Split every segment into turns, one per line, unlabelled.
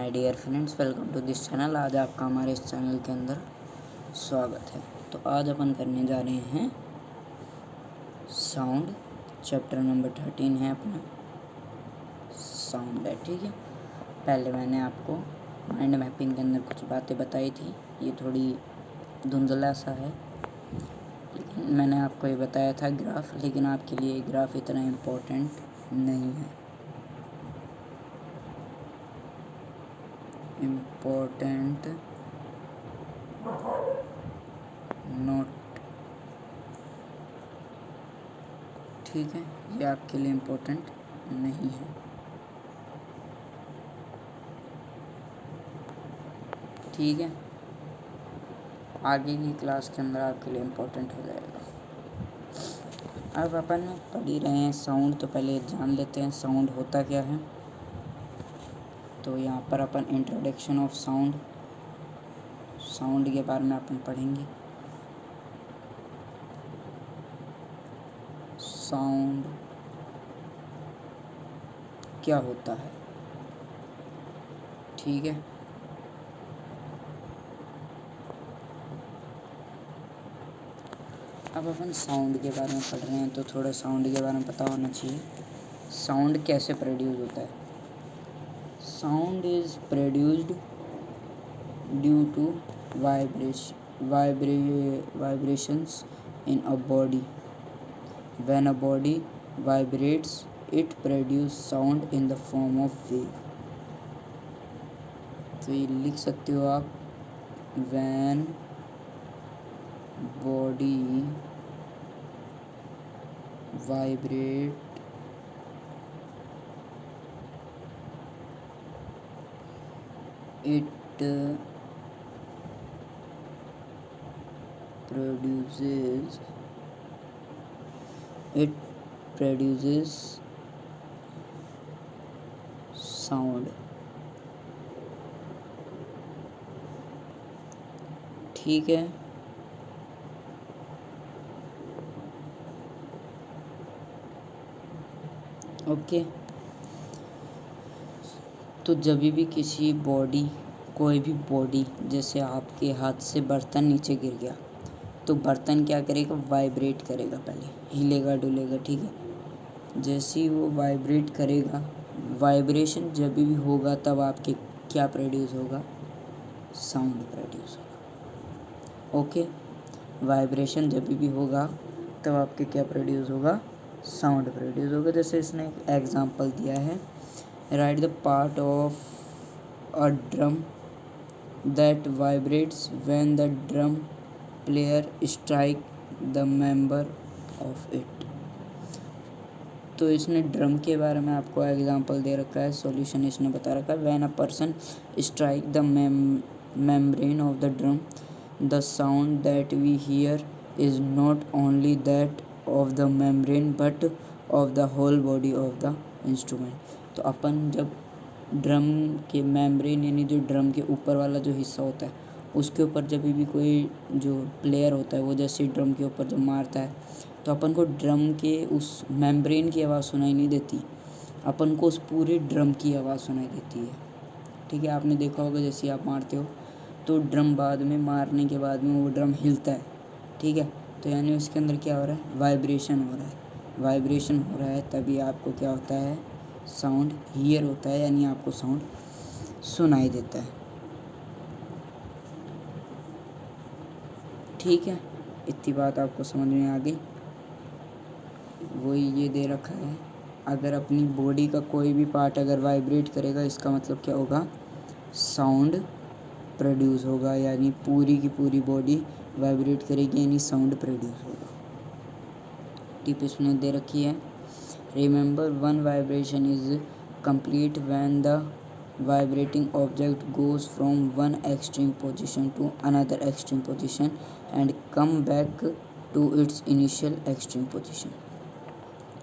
My dear friends, welcome to this channel. आज आपका हमारे इस चैनल के अंदर स्वागत है। तो आज अपन करने जा रहे हैं साउंड। चैप्टर नंबर 13 है अपना साउंड है। ठीक है, पहले मैंने आपको माइंड मैपिंग के अंदर कुछ बातें बताई थी। ये थोड़ी धुंधला सा है, लेकिन मैंने आपको ये बताया था ग्राफ, लेकिन आपके लिए ग्राफ इतना इम्पोर्टेंट नहीं है। इम्पोर्टेंट नोट, ठीक है, ये आपके लिए इम्पोर्टेंट नहीं है। ठीक है, आगे की क्लास के अंदर आपके लिए इम्पोर्टेंट हो जाएगा। अब अपन पढ़ ही रहे हैं साउंड, तो पहले जान लेते हैं साउंड होता क्या है। तो यहाँ पर अपन इंट्रोडक्शन ऑफ साउंड, साउंड के बारे में अपन पढ़ेंगे। साउंड क्या होता है, ठीक है। अब अपन साउंड के बारे में पढ़ रहे हैं, तो थोड़ा साउंड के बारे में पता होना चाहिए। साउंड कैसे प्रोड्यूस होता है। Sound is produced due to vibrations in a body. When a body vibrates, it produces sound in the form of wave. तो ये लिख सकते हो आप, when body vibrate, it produces sound। ठीक है, ओके। तो जब भी किसी बॉडी, कोई भी बॉडी, जैसे आपके हाथ से बर्तन नीचे गिर गया, तो बर्तन क्या करेगा, वाइब्रेट करेगा, पहले हिलेगा डुलेगा। ठीक है, जैसे ही वो वाइब्रेट करेगा, वाइब्रेशन जब भी होगा तब आपके क्या प्रोड्यूस होगा, साउंड प्रोड्यूस होगा। ओके, वाइब्रेशन जब भी होगा तब आपके क्या प्रोड्यूस होगा, साउंड प्रोड्यूस होगा। जैसे इसने एक एग्जांपल दिया है, right the part of a drum that vibrates when the drum player strike the member of it। तो इसने ड्रम के बारे में आपको एग्जांपल दे रखा है, सॉल्यूशन इसने बता रखा है। when a person strike the membrane of the drum, the sound that we hear is not only that of the membrane but of the whole body of the instrument। तो अपन जब drum के membrane, यानी जो drum के ऊपर वाला जो हिस्सा होता है, उसके ऊपर जब भी कोई जो प्लेयर होता है वो जैसे ड्रम के ऊपर जब मारता है, तो अपन को ड्रम के उस मेम्ब्रेन की आवाज़ सुनाई नहीं देती, अपन को उस पूरे ड्रम की आवाज़ सुनाई देती है। ठीक है, आपने देखा होगा जैसे आप मारते हो तो ड्रम बाद में, मारने के बाद में वो ड्रम हिलता है। ठीक है, तो यानी उसके अंदर क्या हो रहा है, वाइब्रेशन हो रहा है। वाइब्रेशन हो रहा है तभी आपको क्या होता है, साउंड हियर होता है, यानी आपको साउंड सुनाई देता है। ठीक है, इतनी बात आपको समझ में आ गई। वही ये दे रखा है, अगर अपनी बॉडी का कोई भी पार्ट अगर वाइब्रेट करेगा, इसका मतलब क्या होगा, साउंड प्रोड्यूस होगा, यानी पूरी की पूरी बॉडी वाइब्रेट करेगी, यानी साउंड प्रोड्यूस होगा। टिप इसमें दे रखी है, remember one vibration is complete when the vibrating object goes from one extreme position to another extreme position and come back to its initial extreme position।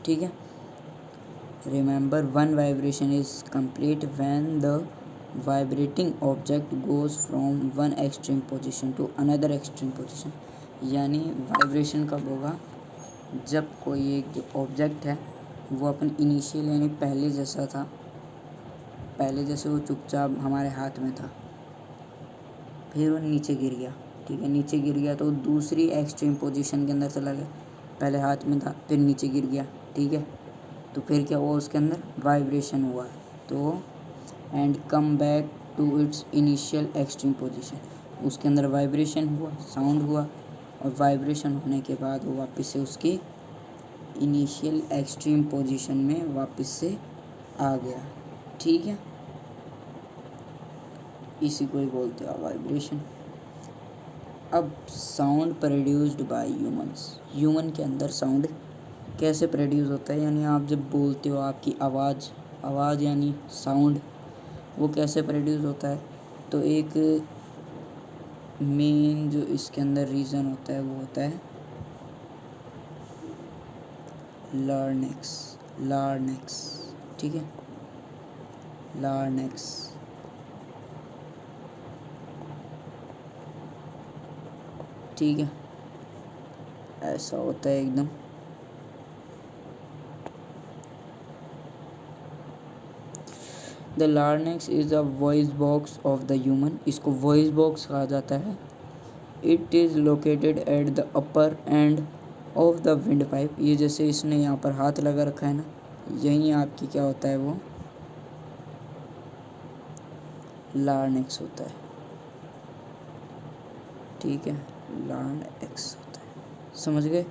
ठीक है, remember one vibration is complete when the vibrating object goes from one extreme position to another extreme position। यानी vibration कब होगा, जब कोई एक जो object है वो अपन इनिशियल यानी पहले जैसा था, पहले जैसे वो चुपचाप हमारे हाथ में था, फिर वो नीचे गिर गया, ठीक है, नीचे गिर गया तो दूसरी एक्सट्रीम पोजीशन के अंदर चला गया। पहले हाथ में था, फिर नीचे गिर गया, ठीक है, तो फिर क्या हुआ, उसके अंदर वाइब्रेशन हुआ, तो and come back to its initial extreme position, उसके अंदर वाइब्रेशन हुआ, साउंड हुआ, और वाइब्रेशन होने के बाद वो वापस से उसकी इनिशियल एक्सट्रीम पोजीशन में वापस से आ गया, ठीक है। इसी को ही बोलते हैं वाइब्रेशन। अब sound produced by humans, human के अंदर साउंड कैसे प्रोड्यूस होता है, यानी आप जब बोलते हो आपकी आवाज़ यानी साउंड, वो कैसे प्रोड्यूस होता है। तो एक मेन जो इसके अंदर रीज़न होता है वो होता है लार्नेक्स, ठीक है, लार्नेक्स, ठीक है, ऐसा होता है एकदम। The larynx is a voice box of the human, इसको वॉइस बॉक्स कहा जाता है। It is located at the upper end of the windpipe, ये जैसे इसने यहाँ पर हाथ लगा रखा है ना, यहीं आपकी क्या होता है, वो लार्नेक्स होता है, ठीक है, लार्नेक्स होता है, समझ गए,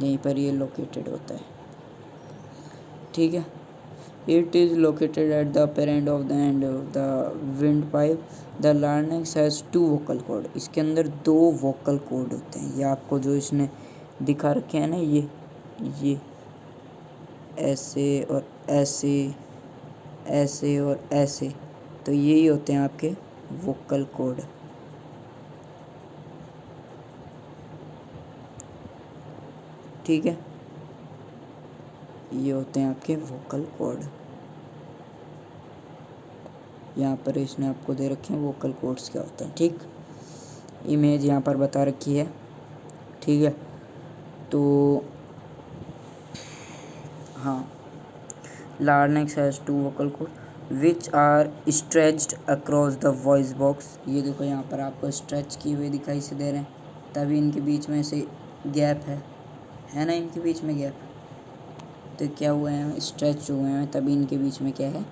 यहीं पर ये लोकेटेड होता है, ठीक है। It is located at the upper end of the windpipe. The larynx has two vocal cord. इसके अंदर दो vocal cord होते हैं, ये आपको जो इसने दिखा रखे हैं ना, ये ऐसे और ऐसे, ऐसे और ऐसे, तो यही होते हैं आपके vocal cord, ठीक है, ये होते हैं आपके वोकल कॉर्ड। यहाँ पर इसने आपको दे रखे हैं वोकल कॉर्ड्स क्या होता है, ठीक, इमेज यहाँ पर बता रखी है, ठीक है। तो हाँ, larynx has two vocal cord which are stretched across the voice box, ये देखो यहाँ पर आपको स्ट्रेच किए हुए दिखाई से दे रहे हैं, तभी इनके बीच में से गैप है ना, इनके बीच में गैप, तो क्या हुए हैं, स्ट्रेच हुए हैं, तभी इनके बीच में क्या है,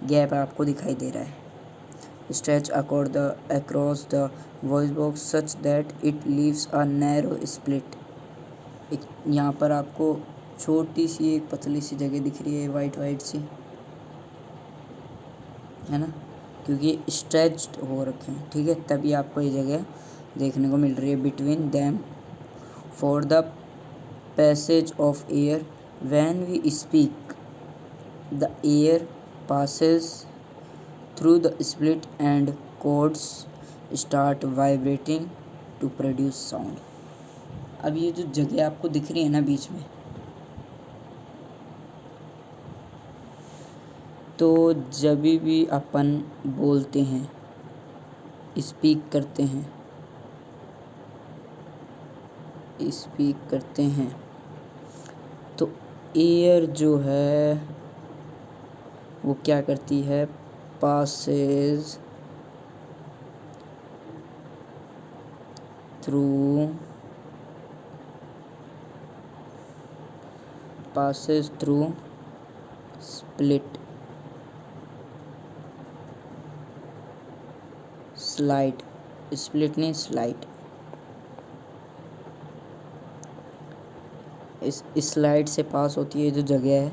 गैप आपको दिखाई दे रहा है। Stretch across the voice box such that it leaves a narrow split, एक यहाँ पर आपको छोटी सी एक पतली सी जगह दिख रही है, वाइट सी, है ना, क्योंकि स्ट्रेच्ड हो रखे हैं, ठीक है, तभी आपको ये जगह देखने को मिल रही है between them for the passage of air. When we speak the air passes through the split and cords start vibrating to produce sound। अब ये जो जगह आपको दिख रही है ना बीच में, तो जब भी अपन बोलते हैं, स्पीक करते हैं, तो एयर जो है वो क्या करती है, passes through split slide, split नहीं स्लाइड, इस स्लाइड से पास होती है जो जगह है,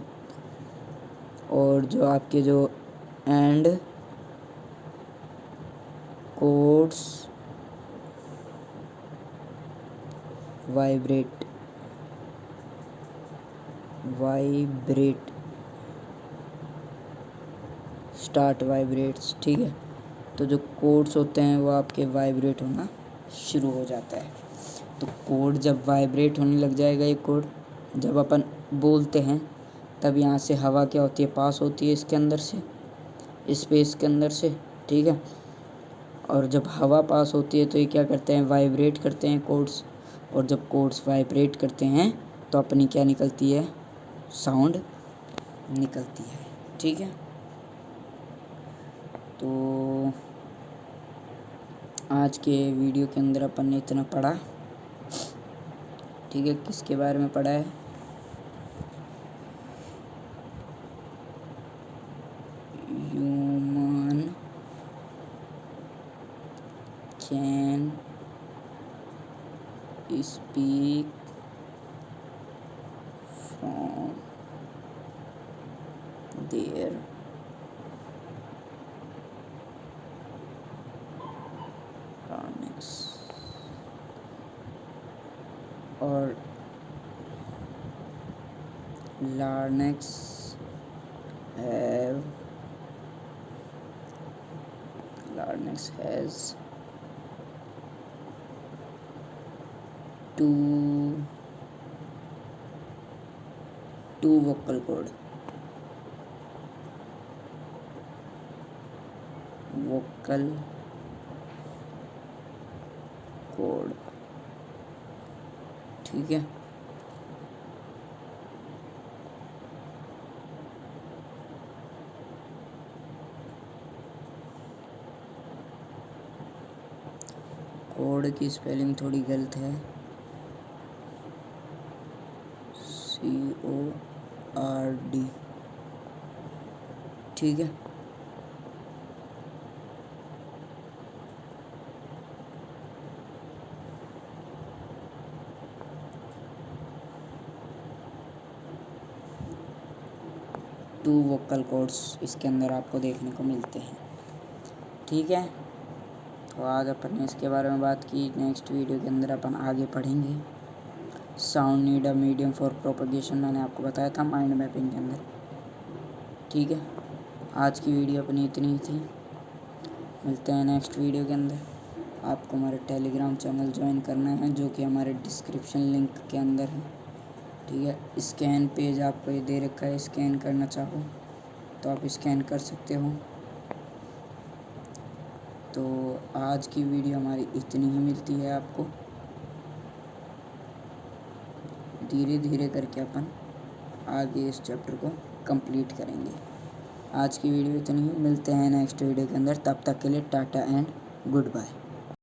और जो आपके जो and codes vibrate start vibrates, ठीक है, तो जो कोड्स होते हैं वो आपके वाइब्रेट होना शुरू हो जाता है। तो कोड जब वाइब्रेट होने लग जाएगा, ये कोड जब अपन बोलते हैं, तब यहाँ से हवा क्या होती है, पास होती है इसके अंदर से, स्पेस के अंदर से, ठीक है, और जब हवा पास होती है तो ये क्या करते हैं, वाइब्रेट करते हैं कोड्स, और जब कोड्स वाइब्रेट करते हैं तो अपनी क्या निकलती है, साउंड निकलती है, ठीक है। तो आज के वीडियो के अंदर अपन ने इतना पढ़ा, ठीक है। किसके बारे में पढ़ा है? Human can speak from their larynx और larynx has two vocal cord, ठीक है। कोड की स्पेलिंग थोड़ी गलत है, CORD, ठीक है। टू वोकल कॉर्ड्स इसके अंदर आपको देखने को मिलते हैं, ठीक है। तो आज अपन ने इसके बारे में बात की। नेक्स्ट वीडियो के अंदर अपन आगे पढ़ेंगे sound need a medium for propagation, मैंने आपको बताया था माइंड मैपिंग के अंदर, ठीक है। आज की वीडियो अपनी इतनी ही थी, मिलते हैं नेक्स्ट वीडियो के अंदर। आपको हमारे टेलीग्राम चैनल ज्वाइन करना है जो कि हमारे डिस्क्रिप्शन लिंक के अंदर है, ठीक है। स्कैन पेज आपको ये दे रखा है, स्कैन करना चाहो तो आप स्कैन कर सकते हो। तो आज की वीडियो हमारी इतनी ही मिलती है आपको। धीरे धीरे करके अपन आगे इस चैप्टर को कंप्लीट करेंगे। आज की वीडियो इतनी ही, मिलते हैं नेक्स्ट वीडियो के अंदर। तब तक के लिए टाटा एंड गुड बाय।